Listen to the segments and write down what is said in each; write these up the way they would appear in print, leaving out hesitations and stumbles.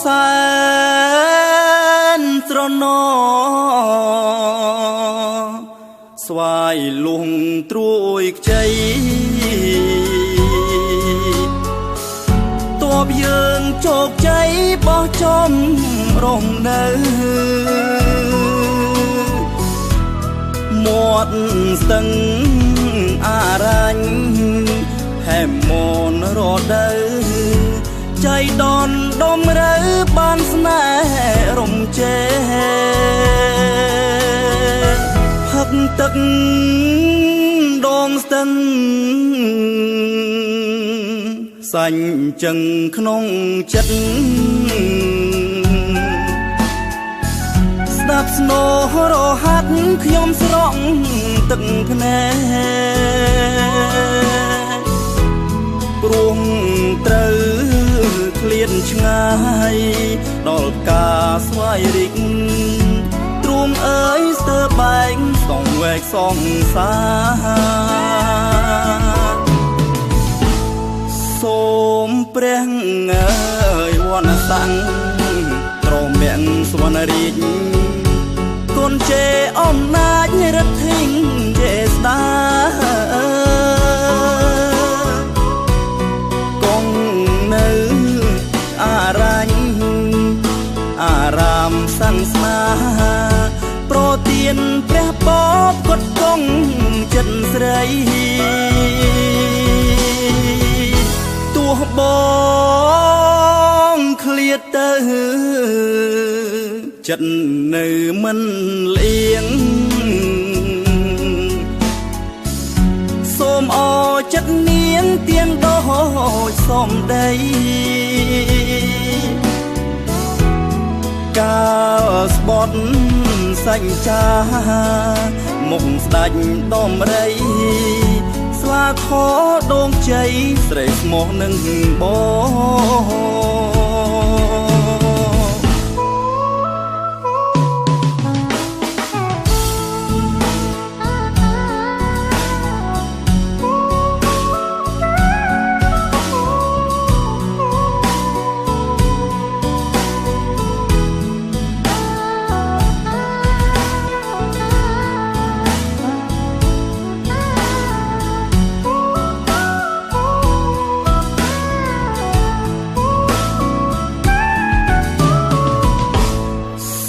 សែនត្រណស្វាយលងត្រួយខ្ចីតបយើងជោគជ័យបោះចំរងនៅមាត់ស្ទឹងអារ៉ាញ់ហែមមនរដូវใจដនដុំរើបានស្នេហ៍រំជែផឹកទឹកដងស្ទឹងសាញ់ចឹងក្នុងចិត្តស្ដាប់ស្នូរហាត់ខ្ញុំស្រង់ទឹកភ្នែកព្រោះត្រូវឃ្លានឆ្ងាយដល់ការស្វ័យរិកទ្រូងអើយស្ទើរបែកសងវែកសងសាសូមព្រះអើយវណ្ណស័ក្តិត្រមាំងសវណ្ណរាជគុណជេអំណាចរិទ្ធិញជេស្ដាគង់នៅអារ៉ាញ់អារាមសាំងស្នាប្រទានព្រះបបកត់គង់ចិត្តស្រីទោះបងឃ្លាតទៅចិត្តនៅមិនលៀងសូមអរចិត្តនាងទៀងដូចសំដីកាលស្បត់សាច់ចាមុខស្ដាច់ដំរីស្លាខដងជ័យស្រីស្មោះនឹងបង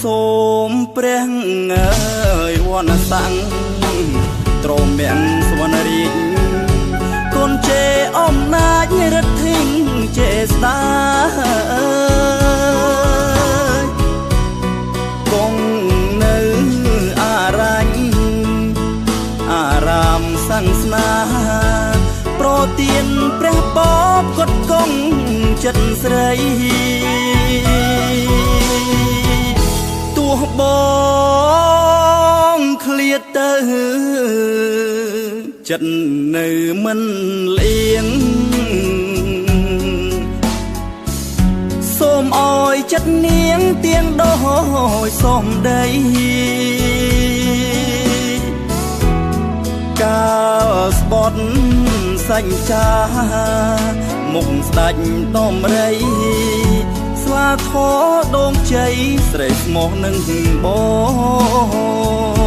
សូមព្រះអើយវណ្ណស័ក្តិត្រមាំងសវណ្ណរាជគុណជេអំណាចរិទ្ធិញជេស្ដាគង់នៅអារ៉ាញ់អារាមសាំងស្នាប្រទានព្រះបបកត់គង់ចិត្តស្រីទោះបងឃ្លាតទៅចិត្តនៅមិនលៀងសូមអរចិត្តនាងទៀងដូចសំដីកាលស្បត់សាច់ចាមុខស្ដាច់ដំរីស្លាខដងជ័យស្រីស្មោះនឹងបង